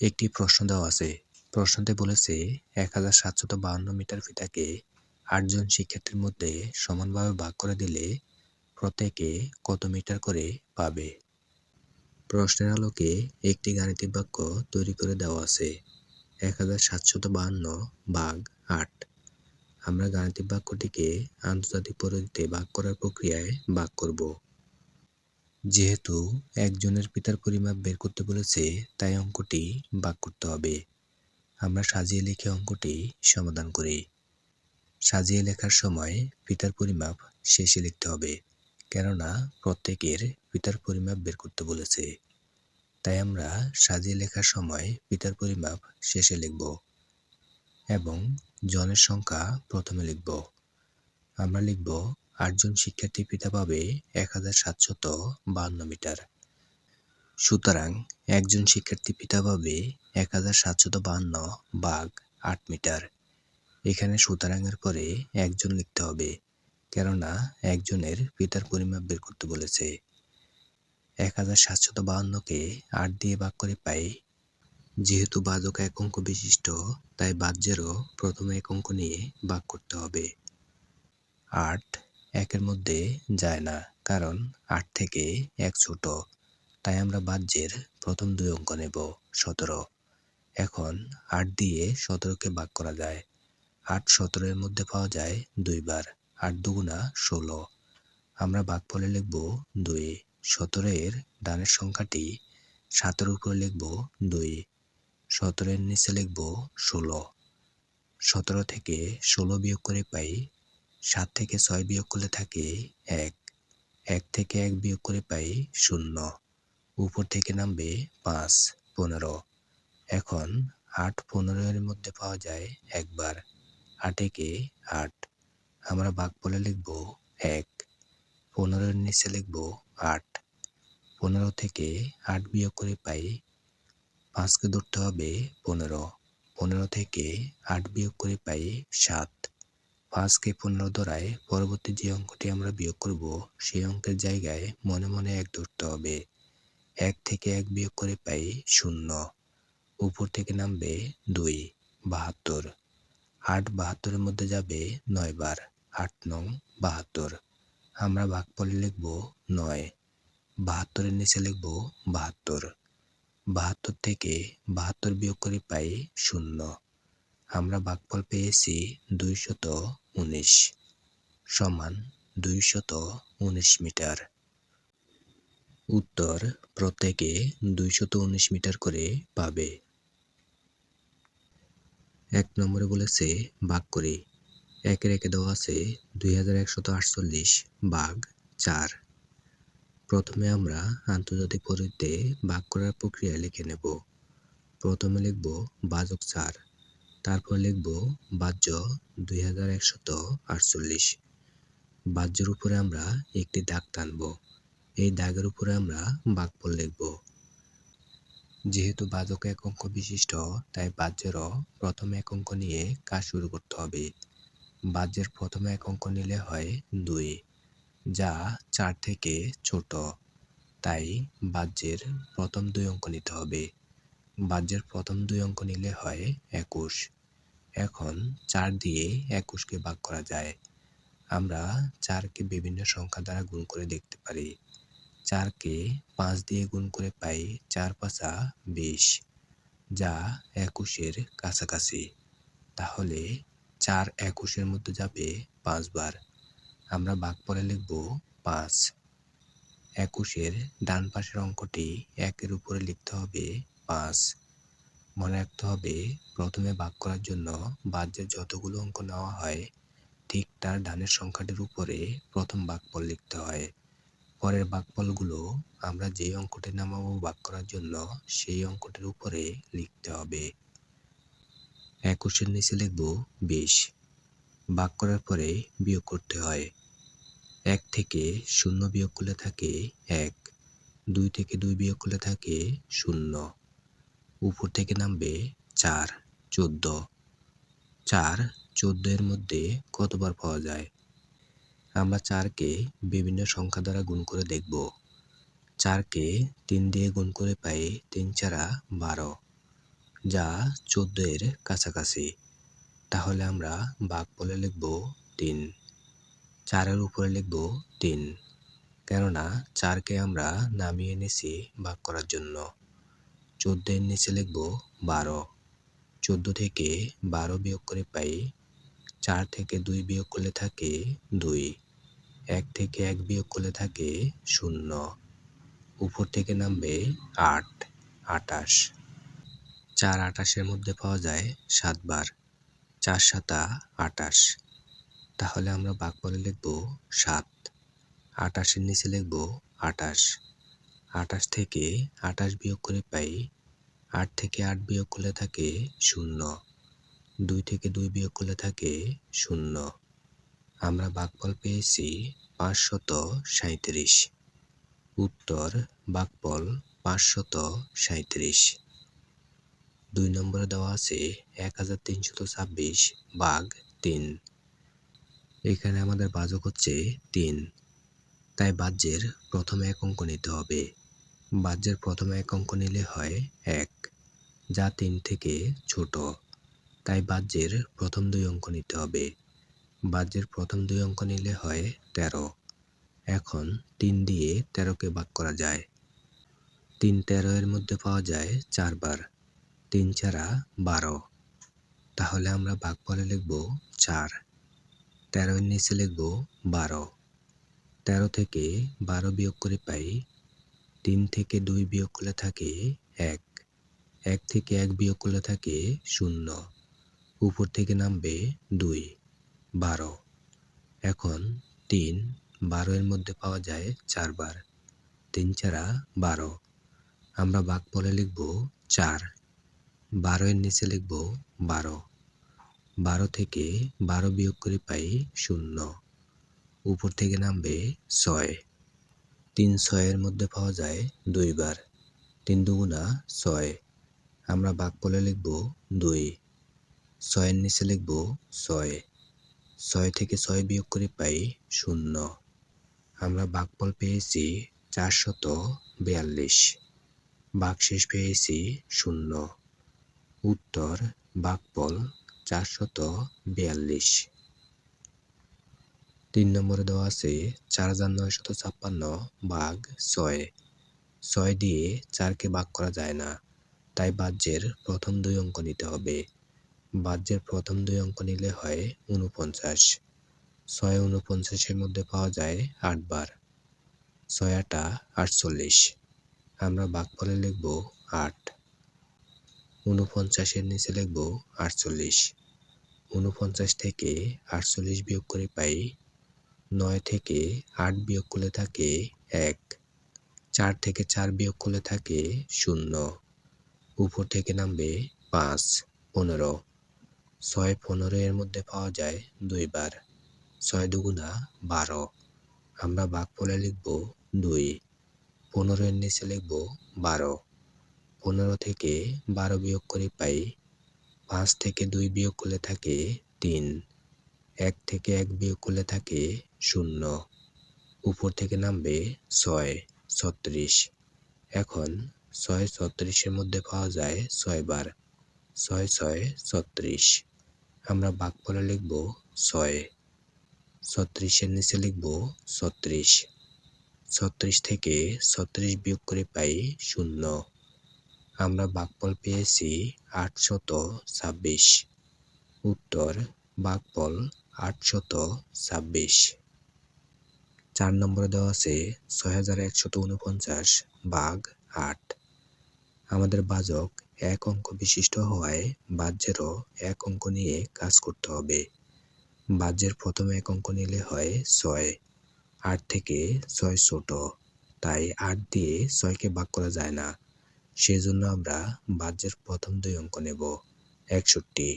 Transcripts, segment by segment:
একটি প্রশ্ন দেওয়া আছে। প্রশ্নতে বলেছে ১৭৫২ মিটার ফিতাকে ৮ জন শিক্ষার্থীর মধ্যে সমানভাবে ভাগ করে দিলে প্রত্যেকে কত মিটার করে পাবে? প্রশ্নের আলোকে একটি গাণিতিক বাক্য তৈরি করে দেওয়া আছে। ১৭৫২ ভাগ ৮। আমরা গাণিতিক বাক্যটিকে আন্তর্জাতিক পদ্ধতিতে ভাগ করার প্রক্রিয়ায় ভাগ করব। যেহেতু একজনের পিতার পরিমাপ বের করতে বলেছে, তাই অঙ্কটি ভাগ করতে হবে। আমরা সাজিয়ে লিখে অঙ্কটি সমাধান করি। সাজিয়ে লেখার সময় পিতার পরিমাপ শেষে লিখতে হবে, কেননা প্রত্যেকের পিতার পরিমাপ বের করতে বলেছে। তাই আমরা সাজিয়ে লেখার সময় পিতার পরিমাপ শেষে লিখব এবং জনের সংখ্যা প্রথমে লিখব। আমরা লিখব ৮ জন শিক্ষার্থী পিতা পাবে ১৭৫২ মিটার। সুতরাং একজন শিক্ষার্থী পিতা পাবে ১৭৫২ ভাগ ৮ মিটার। এখানে সুতরাংয়ের পরে একজন লিখতে হবে, কেননা একজনের পিতার পরিমাপ বের করতে বলেছে। ১৭৫২কে ৮ দিয়ে ভাগ করে পাই। যেহেতু ভাজক এক অঙ্ক বিশিষ্ট, তাই ভাজ্যেরও প্রথম এক অঙ্ক নিয়ে ভাগ করতে হবে। ৮ একের মধ্যে যায় না, কারণ ৮ থেকে ১ ছোট, তাই আমরা ভাজ্যের প্রথম দুই অঙ্ক নেব ১৭। এখন ৮ দিয়ে ১৭কে ভাগ করা যায়। ৮ ১৭ এর মধ্যে পাওয়া যায় দুইবার। ৮ দুগুণা ১৬। আমরা ভাগফলে লিখব ২। ১৭ এর ডানের সংখ্যাটি ৭ এর উপরে লিখব ২। ১৭ এর নিচে লিখব ১৬। ১৭ থেকে ১৬ বিয়োগ করে পাই ৭ থেকে ৬ বিয়োগ করলে থাকে ১। ১ থেকে ১ বিয়োগ করে পাই ০। উপর থেকে নামবে ৫, ১৫। এখন ৮ ১৫ এর মধ্যে পাওয়া যায় একবার। ৮ একে ৮। আমরা ভাগফলে লিখব ১। ১৫ এর নিচে লিখব ৮। ১৫ থেকে ৮ বিয়োগ করে পাই ৫কে ধরতে হবে ১৫। ১৫ থেকে ৮ বিয়োগ করে পাই ৭। ৫কে ১৫ ধরায় পরবর্তী যে অঙ্কটি আমরা বিয়োগ করব, সেই অঙ্কের জায়গায় মনে মনে ১ ধরতে হবে। ১ থেকে ১ বিয়োগ করে পাই ০। উপর থেকে নামবে ২, ৭২। ৮ ৭২ এর মধ্যে যাবে ৯ বার। ৮ নং ৭২। আমরা ভাগফলে লিখব ৯। ৭২ এর নিচে লিখব ৭২। ৭২ থেকে ৭২ বিয়োগ করে পাই ০। আমরা ভাগফল পেয়েছি ২১৯ সমান ২১৯ মিটার। উত্তর প্রত্যেকে ২১৯ মিটার করে পাবে। ১ নম্বরে বলেছে ভাগ করি। একের একে দেওয়া আছে ২১৪৮ ভাগ ৪। প্রথমে আমরা আন্তর্জাতিক পদ্ধতিতে ভাগ করার প্রক্রিয়া লিখে নেব। প্রথমে লিখব ভাজক ৪, তারপর লিখব ভাজ্য ২১৪৮। ভাজ্যের উপরে আমরা একটি দাগ টানব। এই দাগের উপরে আমরা ভাগফল লিখব। যেহেতু ভাজক এক অঙ্ক বিশিষ্ট, তাই ভাজ্যেরও প্রথম এক অঙ্ক নিয়ে কাজ শুরু করতে হবে। ভাজ্যের প্রথম এক অঙ্ক নিলে হয় ২, যা ৪ থেকে ছোট, তাই ভাজ্যের প্রথম দুই অঙ্ক নিতে হবে। ভাজ্যের প্রথম দুই অঙ্ক নিলে হয় ২১। এখন ৪ দিয়ে ২১কে ভাগ করা যায়। আমরা ৪কে বিভিন্ন সংখ্যা দ্বারা গুণ করে দেখতে পারি। ৪কে ৫ দিয়ে গুণ করে পাই ৪ ৫ ২০, যা ২১-এর কাছাকাছি। তাহলে ৪ ২১-এর মধ্যে যাবে ৫ বার। আমরা ভাগফলে লিখব ৫। ২১-এর ডান পাশের অঙ্কটি ১-এর উপরে লিখতে হবে ৫। মনে রাখতে হবে, প্রথমে ভাগ করার জন্য ভাজ্যের যতগুলো অঙ্ক নেওয়া হয়, ঠিক তার ডানের সংখ্যাটির উপরে প্রথম ভাগফল লিখতে হয়। পরের ভাগফলগুলো আমরা যে অঙ্কটি নামাবো ভাগ করার জন্য, সেই অঙ্কটির উপরে লিখতে হবে। ২১-এর নিচে লিখব ২০। ভাগ করার পরে বিয়োগ করতে হয়। ১ থেকে ০ বিয়োগ করলে থাকে ১। ২ থেকে ২ বিয়োগ করলে থাকে ০। উপর থেকে নামবে ৪, ১৪। ৪ ১৪ এর মধ্যে কতবার পাওয়া যায়? আমরা ৪কে বিভিন্ন সংখ্যা দ্বারা গুণ করে দেখব। ৪কে ৩ দিয়ে গুণ করে পাই ৩ ৪ ১২। যা 14 এর কাছাকাছি। তাহলে আমরা ভাগফলে লিখব 3। 4-এর উপরে লিখব 3, কেননা 4কে আমরা নামিয়ে এনেছি ভাগ করার জন্য। 14 এর নিচে লিখব 12। 14 থেকে 12 বিয়োগ করে পাই 4 থেকে 2 বিয়োগ করলে থাকে 2। 1 থেকে 1 বিয়োগ করলে থাকে 0। উপর থেকে নামবে 8, 28। 4 28-এর মধ্যে পাওয়া যায় 7 বার। 4 7 28। তাহলে আমরা ভাগফলে লিখব 7। 28-এর নিচে লিখব 28। 28 থেকে 28 বিয়োগ করে পাই 8 থেকে 8 বিয়োগ করলে থাকে 0। 2 থেকে 2 বিয়োগ করলে থাকে 0। আমরা ভাগফল পেয়েছি 537। উত্তর ভাগফল 537। 2 নম্বরে দেওয়া আছে 1326 ভাগ 3। এখানে আমাদের ভাজক হচ্ছে 3, তাই ভাজ্যের প্রথম এক অঙ্ক নিতে হবে। ভাজ্যের প্রথম এক অঙ্ক নিলে হয় 1, যা 3 থেকে ছোট, তাই ভাজ্যের প্রথম 2 অঙ্ক নিতে হবে। ভাজ্যের প্রথম 2 অঙ্ক নিলে হয় 13। এখন 3 দিয়ে 13কে ভাগ করা যায়। 3 13 এর মধ্যে পাওয়া যায় 4 বার। 3 4 12। তাহলে আমরা ভাগফলে লিখব 4। 13 এর নিচে লিখব 12। 13 থেকে 12 বিয়োগ করে পাই 3 থেকে 2 বিয়োগ করলে থাকে 1। 1 থেকে 1 বিয়োগ করলে থাকে 0। উপর থেকে নামবে 2, 12। এখন 3 12 এর মধ্যে পাওয়া যায় 4 বার। 3 4 12। আমরা ভাগফলে লিখব 4। 12 এর নিচে লিখব 12। 12 থেকে 12 বিয়োগ করে পাই 0। উপর থেকে নামবে 6। 3 6 এর মধ্যে পাওয়া যায় 2 বার। 3 2 6। আমরা ভাগফলে লিখব 2। 6 এর নিচে লিখব 6। 6 থেকে 6 বিয়োগ করে পাই 0। আমরা ভাগফল পেয়েছি 442। ভাগশেষ পেয়েছি 0। উত্তর ভাগফল 442। 3 নম্বরে দেওয়া আছে 4956 ভাগ 6। 6 দিয়ে 4কে ভাগ করা যায় না, তাই ভাজ্যের প্রথম 2 অঙ্ক নিতে হবে। ভাজ্যের প্রথম 2 অঙ্ক নিলে হয় 49। 6 49-এর মধ্যে পাওয়া যায় 8 বার। 6 8 48। আমরা ভাগফলে লিখব 8। 49-এর নিচে লিখব 48। 49 থেকে 48 বিয়োগ করে পাই 9 থেকে 8 বিয়োগ করলে থাকে 1। 4 থেকে 4 বিয়োগ করলে থাকে 0। উপর থেকে নামবে 5, 15। 6 15 এর মধ্যে পাওয়া যায় 2 বার। 6 2 12। আমরা ভাগফলে লিখব 2। 15 এর নিচে লিখব 12। 15 থেকে 12 বিয়োগ করে পাই 5 থেকে 2 বিয়োগ করলে থাকে 3। 1 থেকে 1 বিয়োগ করলে থাকে 0। উপর থেকে নামবে 6, 36। এখন 6 36-এর মধ্যে পাওয়া যায় 6 বার। 6 6 36। আমরা ভাগফলে লিখব 6। 36-এর নিচে লিখব 36। 36 থেকে 36 বিয়োগ করে পাই 0। আমরা ভাগফল পেয়েছি 826। উত্তর ভাগফল 826। 4 নম্বরে দেওয়া আছে 6149 ভাগ 8। আমাদের ভাজক এক অঙ্ক বিশিষ্ট হওয়ায় ভাজ্যেরও এক অঙ্ক নিয়ে কাজ করতে হবে। ভাজ্যের প্রথম এক অঙ্ক নিলে হয় 6। 8 থেকে 6 ছোট, তাই 8 দিয়ে 6কে ভাগ করা যায় না। সেজন্য আমরা ভাজ্যের প্রথম 2 অঙ্ক নেব 61।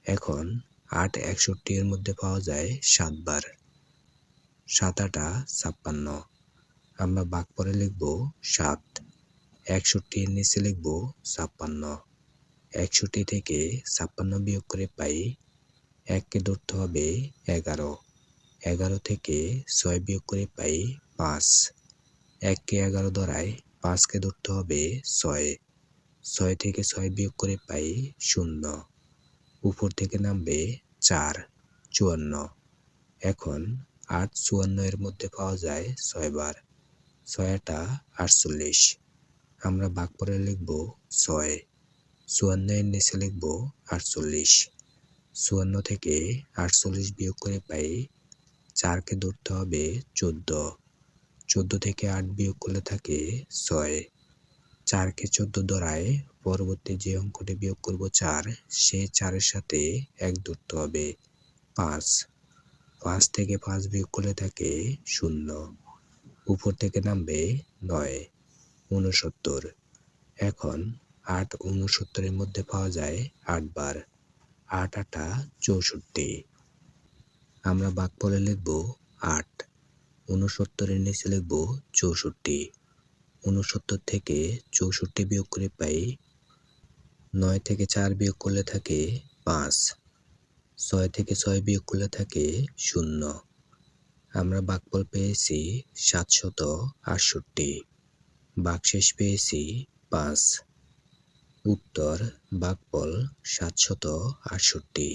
এখন 8 61 এর মধ্যে পাওয়া যায় 7 বার। 7 8 56। আমরা ভাগফলে লিখব 7। 61 এর নিচে লিখব 56। 61 থেকে 56 বিয়োগ করে পাই 1কে ধরতে হবে 11। 11 থেকে 6 বিয়োগ করে পাই 5। 1কে 11 ধরায় 5কে ধরতে হবে 6। 6 থেকে 6 বিয়োগ করে পাই 0। উপর থেকে নামবে 4, 54। এখন 8, 54 এর মধ্যে পাওয়া যায় 6 বার। 6 8 48। আমরা ভাগফলে লিখব 6। 54 এর নিচে লিখব 48। 54 থেকে 48 বিয়োগ করে পাই 4 কে ধরতে হবে 14। 14 থেকে 8 বিয়োগ করলে থাকে 6। 4 কে 14 ধরায় পরবর্তী যে অঙ্কটি বিয়োগ করব 4, সেই 4 এর সাথে 1 ধরতে হবে 5। 5 থেকে 5 বিয়োগ করলে থাকে 0। উপর থেকে নামবে 9, 69। এখন 8, 69 এর মধ্যে পাওয়া যায় 8 বার। 8 8 64। আমরা ভাগফলে লিখব 8। 69 এর নিচে লিখব 64। 69 থেকে 64 বিয়োগ করে পাই 9 থেকে 4 বিয়োগ করলে থাকে 5। 6 থেকে 6 বিয়োগ করলে থাকে 0। আমরা ভাগফল পেয়েছি 768। ভাগশেষ পেয়েছি 5। উত্তর ভাগফল 768,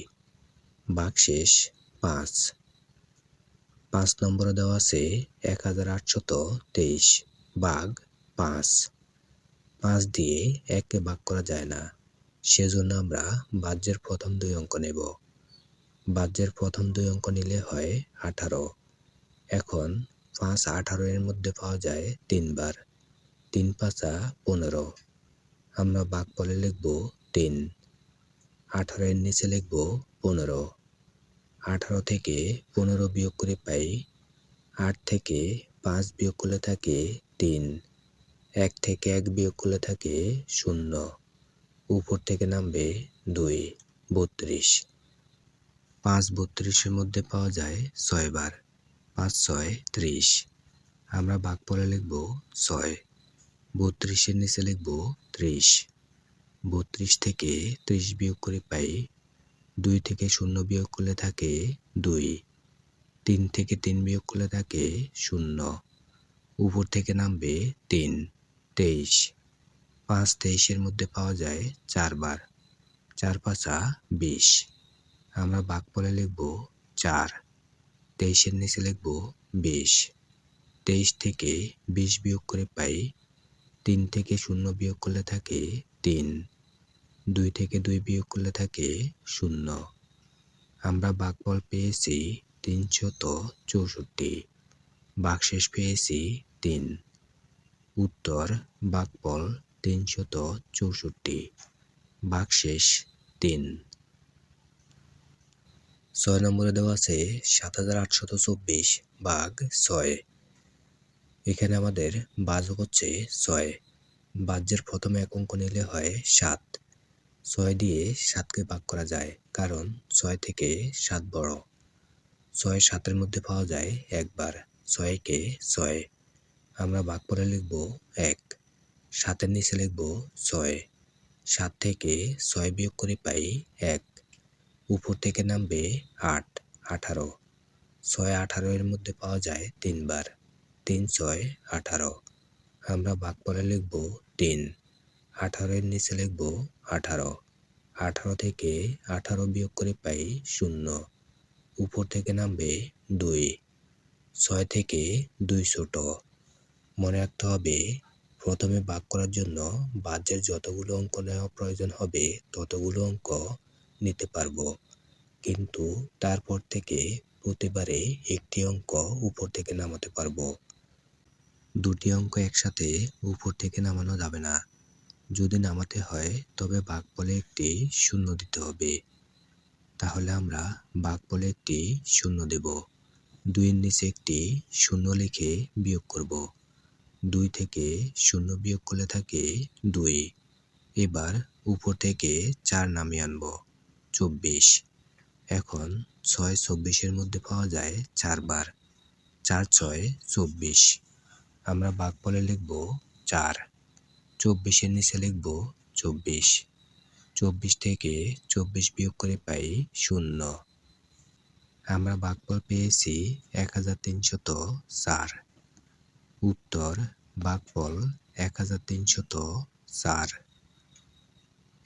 ভাগশেষ 5। 5 নম্বরে দেওয়া আছে 1823 ভাগ 5। 5 দিয়ে 1 কে ভাগ করা যায় না, সেজন্য আমরা ভাজ্যের প্রথম 2 অঙ্ক নেব। ভাজ্যের প্রথম 2 অঙ্ক নিলে হয় 18। এখন 5 18 এর মধ্যে পাওয়া যায় 3 বার। 3 5 15। আমরা ভাগফলে লিখব 3। 18 এর নিচে লিখব 15। 18 থেকে 15 বিয়োগ করে পাই 8 থেকে 5 বিয়োগ করলে থাকে 3। 1 থেকে 1 বিয়োগ করলে থাকে 0। উপর থেকে নামবে 2, 32। 5 32 এর মধ্যে পাওয়া যায় 6 বার। 5 6 30। আমরা ভাগফলে লিখব 6। 32 এর নিচে লিখব 30। 32 থেকে 30 বিয়োগ করে পাই 2 থেকে 0 বিয়োগ করলে থাকে 2। 3 থেকে 3 বিয়োগ করলে থাকে 0। উপর থেকে নামবে 3, 23। 5 23 এর মধ্যে পাওয়া যায় 4 বার। 4 5 20। আমরা ভাগফলে লিখব 4। 23 এর নিচে লিখব 20। 23 থেকে 20 বিয়োগ করে পাই 3 থেকে 0 বিয়োগ করলে থাকে 3। 2 থেকে 2 বিয়োগ করলে থাকে 0। আমরা ভাগফল পেয়েছি 364, ভাগশেষ পেয়েছি 3। উত্তর ভাগফল 364, ভাগশেষ 3। 6 নম্বরে দেওয়া আছে 7824 ভাগ 6। এখানে আমাদের ভাজক হচ্ছে 6। ভাজ্যের প্রথমে এক অঙ্ক নিলে হয় 7। 6 দিয়ে 7 কে ভাগ করা যায়, কারণ 6 থেকে 7 বড়। 6 7 এর মধ্যে পাওয়া যায় 1 বার। 6 কে 6। আমরা ভাগফলে লিখব 1। 7 এর নিচে লিখব 6। 7 থেকে 6 বিয়োগ করে পাই 1। উপর থেকে নামবে 8, 18। 6 18 এর মধ্যে পাওয়া যায় 3 বার। 3 6 18। আমরা ভাগফলে লিখব 3। 18 এর নিচে লিখব 18। 18 থেকে 18 বিয়োগ করে পাই 0। উপর থেকে নামবে 2। 6 থেকে 2 ছোট। মনে রাখতে হবে, প্রথমে ভাগ করার জন্য ভাজ্যের যতগুলো অঙ্ক নেওয়া প্রয়োজন হবে ততগুলো অঙ্ক নিতে পারবো, কিন্তু তারপর থেকে প্রতিবারে একটি অঙ্ক উপর থেকে নামাতে পারবো। দুটি অঙ্ক একসাথে উপর থেকে নামানো যাবে না। যদি নামাতে হয় তবে ভাগফলে একটি শূন্য দিতে হবে। তাহলে আমরা ভাগফলে একটি শূন্য দেব। 2 এর নিচে একটি শূন্য লিখে বিয়োগ করব। 2 থেকে 0 বিয়োগ করলে থাকে 2। এবার উপর থেকে 4 নামিয়ে আনব, 24। এখন 6 24 এর মধ্যে পাওয়া যায় 4 বার। 4 6 24। আমরা ভাগফলে লিখব 4। 24 এর নিচে লিখব 24। 24 থেকে 24 বিয়োগ করে পাই 0। আমরা ভাগফল পেয়েছি 1304। উত্তর ভাগফল 1304।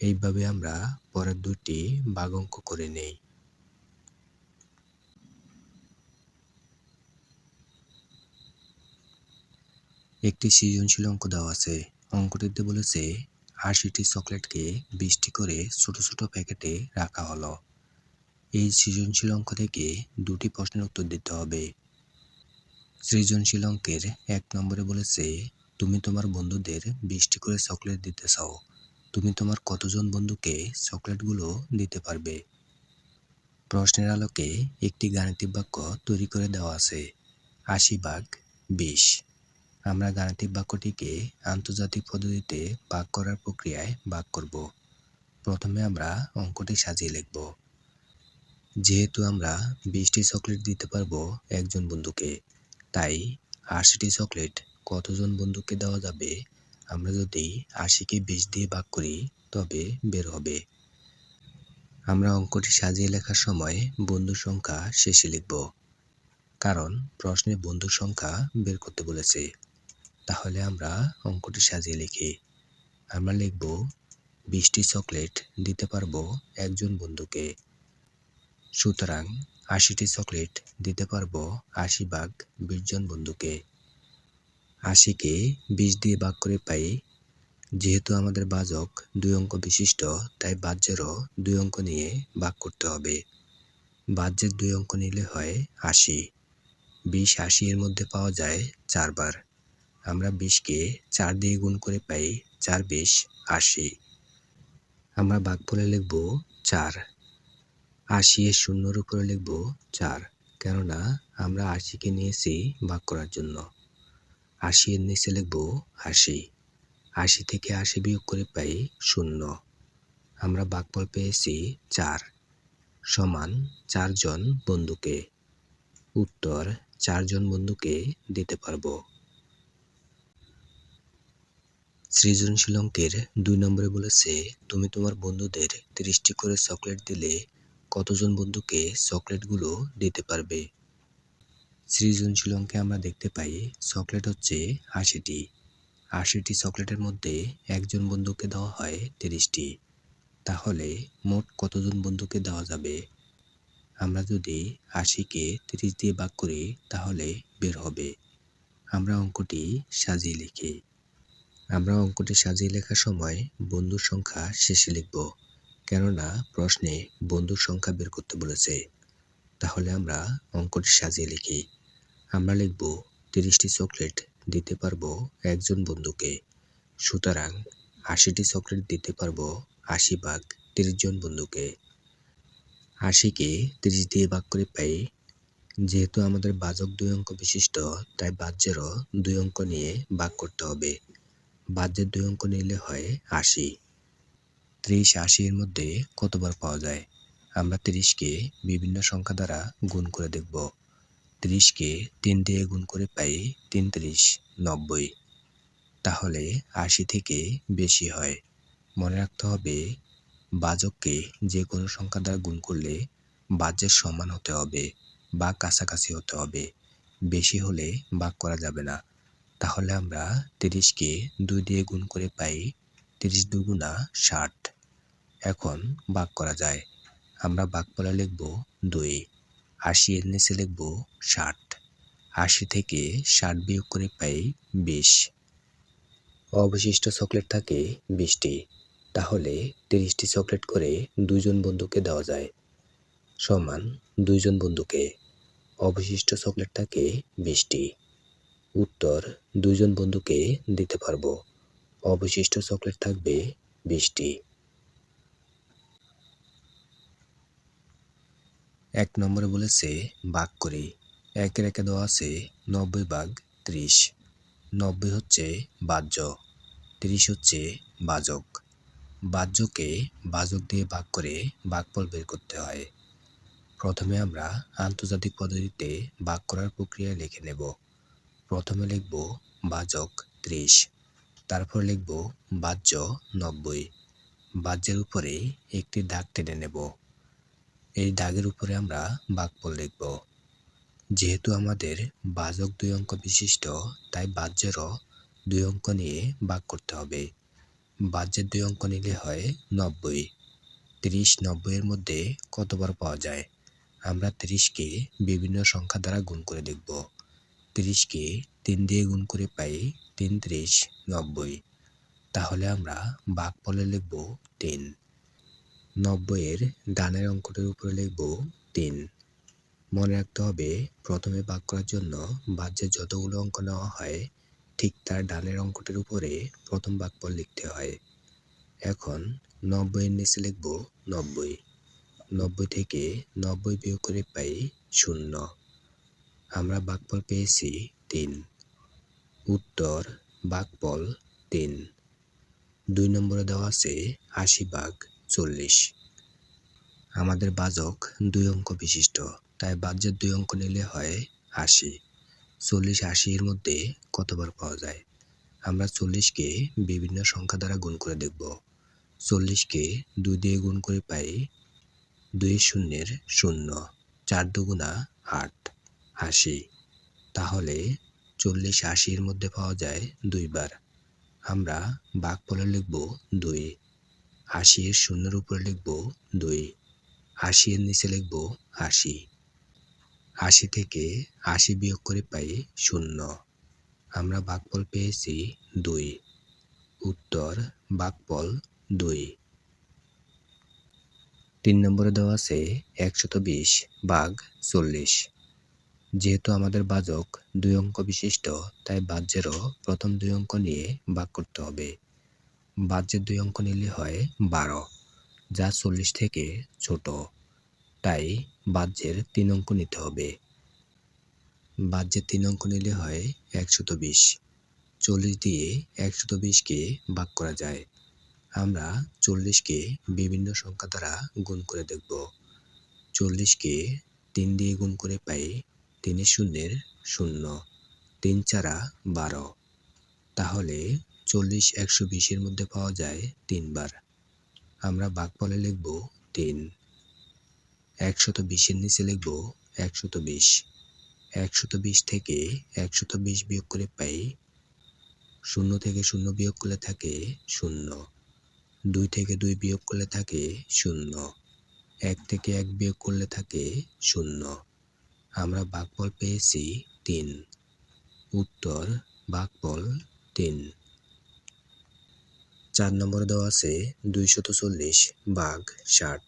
এইভাবে আমরা পরের দুটি ভাগ অঙ্ক করে নেই। একটি সৃজনশীল অঙ্ক দেওয়া আছে। অঙ্কটিতে বলেছে ৮০টি চকলেটকে ২০টি করে ছোট ছোট প্যাকেটে রাখা হলো। এই সৃজনশীল অঙ্ক থেকে দুটি প্রশ্নের উত্তর দিতে হবে। সৃজনশীল অঙ্কের ১ নম্বরে বলেছে তুমি তোমার বন্ধুদের ২০টি করে চকলেট দিতে চাও। তুমি তোমার কতজন বন্ধুকে চকলেটগুলো দিতে পারবে? প্রশ্নের আলোকে একটি গাণিতিক বাক্য তৈরি করে দেওয়া আছে। ৮০ ভাগ ২০। আমরা গাণিতিক বাক্যটিকে আন্তর্জাতিক পদ্ধতিতে ভাগ করার প্রক্রিয়ায় ভাগ করব। প্রথমে আমরা অঙ্কটি সাজিয়ে লিখব। যেহেতু আমরা ২০টি চকলেট দিতে পারবো একজন বন্ধুকে, তাই ৮০টি চকলেট কতজন বন্ধুকে দেওয়া যাবে? আমরা যদি ৮০কে ২০ দিয়ে ভাগ করি তবে বের হবে। আমরা অঙ্কটি সাজিয়ে লেখার সময় বন্ধুর সংখ্যা শেষে লিখব, কারণ প্রশ্নে বন্ধুর সংখ্যা বের করতে বলেছে। তাহলে আমরা অঙ্কটি সাজিয়ে লিখি। আমরা লিখব ২০টি চকলেট দিতে পারবো একজন বন্ধুকে। সুতরাং ৮০টি চকলেট দিতে পারবো ৮০ ভাগ ২০ জন বন্ধুকে। ৮০কে ২০ দিয়ে ভাগ করে পাই। যেহেতু আমাদের ভাজক ২ অঙ্ক বিশিষ্ট, তাই ভাজ্যেরও ২ অঙ্ক নিয়ে ভাগ করতে হবে। ভাজ্যের ২ অঙ্ক নিলে হয় ৮০। ২০ ৮০ এর মধ্যে পাওয়া যায় ৪ বার। আমরা ২০কে ৪ দিয়ে গুণ করে পাই ৪ ২০ ৮০। আমরা ভাগফলে লিখব ৪। ৮০ এর শূন্যর উপরে লিখব ৪, কেননা আমরা ৮০কে নিয়েছি ভাগ করার জন্য। ৮০ এর নিচে লিখব ৮০। ৮০ থেকে ৮০ বিয়োগ করে পাই ০। আমরা ভাগফল পেয়েছি ৪ সমান ৪ জন বন্ধুকে। উত্তর ৪ জন বন্ধুকে দিতে পারবো। সৃজনশীল অঙ্কের ২ নম্বরে বলেছে তুমি তোমার বন্ধুদের ৩০টি করে চকলেট দিলে কতজন বন্ধুকে চকলেটগুলো দিতে পারবে? সৃজনশীল অঙ্কে আমরা দেখতে পাই চকলেট হচ্ছে ৮০টি। ৮০টি চকলেটের মধ্যে একজন বন্ধুকে দেওয়া হয় ৩০টি। তাহলে মোট কতজন বন্ধুকে দেওয়া যাবে? আমরা যদি ৮০কে ৩০ দিয়ে ভাগ করি তাহলে বের হবে। আমরা অঙ্কটি সাজিয়ে লিখি। আমরা অঙ্কটি সাজিয়ে লেখার সময় বন্ধুর সংখ্যা শেষে লিখব, কেননা প্রশ্নে বন্ধুর সংখ্যা বের করতে বলেছে। তাহলে আমরা অঙ্কটি সাজিয়ে লিখি। আমরা লিখব ৩০টি চকলেট দিতে পারবো একজন বন্ধুকে। সুতরাং ৮০টি চকলেট দিতে পারবো ৮০ ভাগ ৩০ জন বন্ধুকে। ৮০কে ৩০ দিয়ে ভাগ করে পাই। যেহেতু আমাদের ভাজক ২ অঙ্ক বিশিষ্ট, তাই ভাজ্যেরও ২ অঙ্ক নিয়ে ভাগ করতে হবে। ভাজ্যের ২ অঙ্ক নিলে হয় ৮০। ৩০ ৮০ এর মধ্যে কতবার পাওয়া যায়? আমরা ৩০কে বিভিন্ন সংখ্যা দ্বারা গুণ করে দেখব। ৩০কে ৩ দিয়ে গুণ করে পাই ৩ ৩০ ৯০। তাহলে ৮০ থেকে বেশি হয়। মনে রাখতে হবে ভাজককে যে কোনো সংখ্যা দ্বারা গুণ করলে ভাজ্যের সমান হতে হবে বা কাছাকাছি হতে হবে। বেশি হলে ভাগ করা যাবে না। তাহলে আমরা ৩০কে ২ দিয়ে গুণ করে পাই ৩০ দুগুণা ৬০। এখন ভাগ করা যায়। আমরা ভাগফলে লিখব ২। ৮০ এর নিচে লিখব ৬০। ৮০ থেকে ৬০ বিয়োগ করে পাই ২০। অবশিষ্ট চকলেট থাকে ২০টি। তাহলে ৩০টি চকলেট করে ২ জন বন্ধুকে দেওয়া যায়, সমান ২ জন বন্ধুকে। অবশিষ্ট চকলেট থাকে ২০টি। উত্তর ২ জন বন্ধুকে দিতে পারবো। অবশিষ্ট চকলেট থাকবে ২০টি। ১ নম্বরে বলেছে ভাগ করি। ১ এর একে দেওয়া আছে ৯০ ভাগ ৩০। ৯০ হচ্ছে ভাজ্য, ৩০ হচ্ছে ভাজক। ভাজ্যকে ভাজক দিয়ে ভাগ করে ভাগফল বের করতে হয়। প্রথমে আমরা আন্তর্জাতিক পদ্ধতিতে ভাগ করার প্রক্রিয়ায় লিখে নেব। প্রথমে লিখব ভাজক ৩০, তারপর লিখব ভাজ্য ৯০। ভাজ্যের উপরে একটি দাগ টেনে নেব। এই দাগের উপরে আমরা ভাগফল লিখব। যেহেতু আমাদের ভাজক ২ অঙ্ক বিশিষ্ট, তাই ভাজ্যেরও ২ অঙ্ক নিয়ে ভাগ করতে হবে। বাহ্যের 2 অঙ্ক নিলে হয় 90। 30 90 এর মধ্যে কতবার পাওয়া যায়? আমরা 30কে বিভিন্ন সংখ্যা দ্বারা গুণ করে দেখব। 30কে 3 দিয়ে গুণ করে পাই 3 ত্রিশ 90। তাহলে আমরা ভাগফলে লিখব 3। 90 এর ডানের অঙ্কটির উপরে লিখব 3। মনে রাখতে হবে প্রথমে ভাগ করার জন্য বাহ্যের যতগুলো অঙ্ক নেওয়া হয় ঠিক তার ডানের অঙ্কটির উপরে প্রথম ভাগফল লিখতে হয়। এখন 90 এর নিচে লিখব 90। 90 থেকে 90 বিয়োগ করে পাই 0। আমরা ভাগফল পেয়েছি 3। উত্তর ভাগফল 3। 2 নম্বরে দেওয়া আছে 80/40। আমাদের ভাজক 2 অঙ্ক বিশিষ্ট, তাই ভাজ্যের 2 অঙ্ক নিলে হয় 80। 40 80 এর মধ্যে কতবার পাওয়া যায়? আমরা 40কে বিভিন্ন সংখ্যা দ্বারা গুণ করে দেখব। 40কে 2 দিয়ে গুণ করে পাই 2 শূন্যের 0। 4 দুগুণা 8 80। তাহলে 40 80 এর মধ্যে পাওয়া যায় 2 বার। আমরা ভাগফলে লিখব 2। 80 এর শূন্যের উপরে লিখব 2। 80 এর নিচে লিখব 80। 80 থেকে 80 বিয়োগ করে পাই 0। আমরা ভাগফল পেয়েছি 2। উত্তর ভাগফল 2। 3 নম্বরে দেওয়া আছে 120/40। যেহেতু আমাদের ভাজক 2 অঙ্ক বিশিষ্ট, তাই ভাজ্যেরও প্রথম 2 অঙ্ক নিয়ে ভাগ করতে হবে। ভাজ্যের 2 অঙ্ক নিলে হয় 12, যা 40 থেকে ছোট, তাই ভাজ্যের 3 অঙ্ক নিতে হবে। ভাজ্যের 3 অঙ্ক নিলে হয় 120। 40 দিয়ে 120কে ভাগ করা যায়। আমরা 40কে বিভিন্ন সংখ্যা দ্বারা গুণ করে দেখব। 40কে 3 দিয়ে গুণ করে পাই 3 শূন্যের 0। 3 চারা 12। তাহলে 40 120 এর মধ্যে পাওয়া যায় 3 বার। আমরা ভাগফলে লিখব 3। 120 এর নিচে লিখব 120। 120 থেকে 120 বিয়োগ করে পাই 0 থেকে 0 বিয়োগ করলে থাকে 0। 2 থেকে 2 বিয়োগ করলে থাকে 0। 1 থেকে 1 বিয়োগ করলে থাকে 0। আমরা ভাগফল পেয়েছি 3। উত্তর ভাগফল 3। 4 নম্বরে দেওয়া আছে 240/60।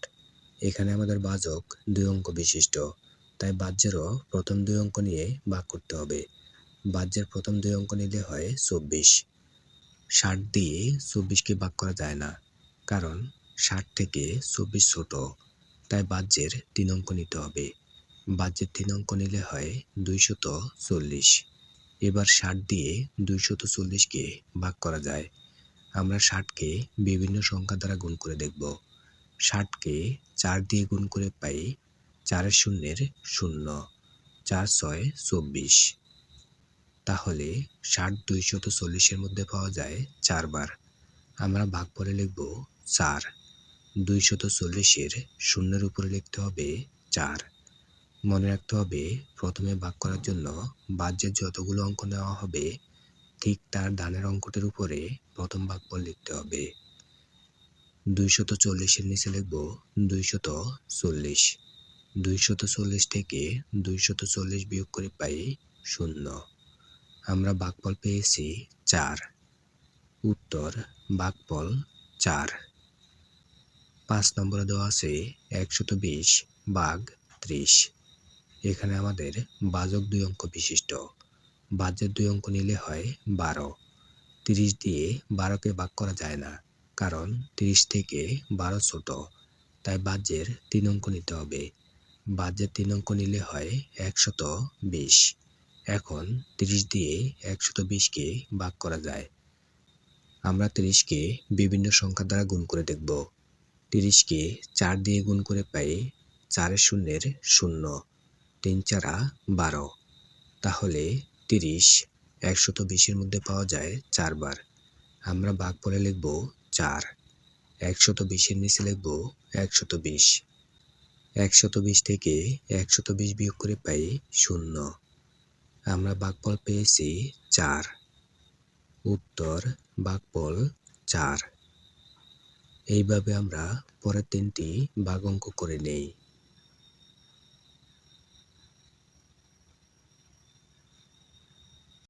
এখানে আমাদের ভাজক 2 অঙ্ক বিশিষ্ট, তাই ভাজ্যেরও প্রথম 2 অঙ্ক নিয়ে ভাগ করতে হবে। ভাজ্যের প্রথম 2 অঙ্ক নিলে হয় 24। 60 দিয়ে 24কে ভাগ করা যায় না, কারণ 60 থেকে 24 ছোট, তাই ভাজ্যের 3 অঙ্ক নিতে হবে। ভাজ্যের 3 অঙ্ক নিলে হয় 240। এবার 60 দিয়ে 240কে ভাগ করা যায়। আমরা 60কে বিভিন্ন সংখ্যা দ্বারা গুণ করে দেখব। 60কে 4 দিয়ে গুণ করে পাই 4 শূন্যের 0। 4 6 24। তাহলে 60 240 এর মধ্যে পাওয়া যায় 4 বার। আমরা ভাগফলে লিখব 4। 240 এর শূন্যের উপরে লিখতে হবে 4। মনে রাখতে হবে প্রথমে ভাগ করার জন্য ভাজ্যের যতগুলো অঙ্ক নেওয়া হবে ঠিক তার ডানের অঙ্কটির উপরে প্রথম ভাগফল লিখতে হবে। 240 এর নিচে লিখব 240। 240 থেকে 240 বিয়োগ করে পাই 0। আমরা ভাগফল পেয়েছি 4। উত্তর ভাগফল 4। 5 নম্বরে দেওয়া আছে 120/30। এখানে আমাদের ভাজক 2 অঙ্ক বিশিষ্ট। ভাজ্যের 2 অঙ্ক নিলে হয় 12। 30 দিয়ে 12কে ভাগ করা যায় না, কারণ 30 থেকে 12 ছোট, তাই ভাজ্যের 3 অঙ্ক নিতে হবে। ভাজ্যের 3 অঙ্ক নিলে হয় 120। এখন 30 দিয়ে 120কে ভাগ করা যায়। আমরা 30কে বিভিন্ন সংখ্যা দ্বারা গুণ করে দেখব। 30কে 4 দিয়ে গুণ করে পাই 4 শূন্যের 0। 3 চারা 12। তাহলে 30 120 এর মধ্যে পাওয়া যায় 4 বার। আমরা ভাগফলে লিখব 4। 120 এর নিচে লিখব 120। 120 থেকে 120 বিয়োগ করে পাই 0। আমরা ভাগফল পেয়েছি 4। উত্তর ভাগফল 4। এইভাবে আমরা পরের 3টি ভাগ অঙ্ক করে নেই।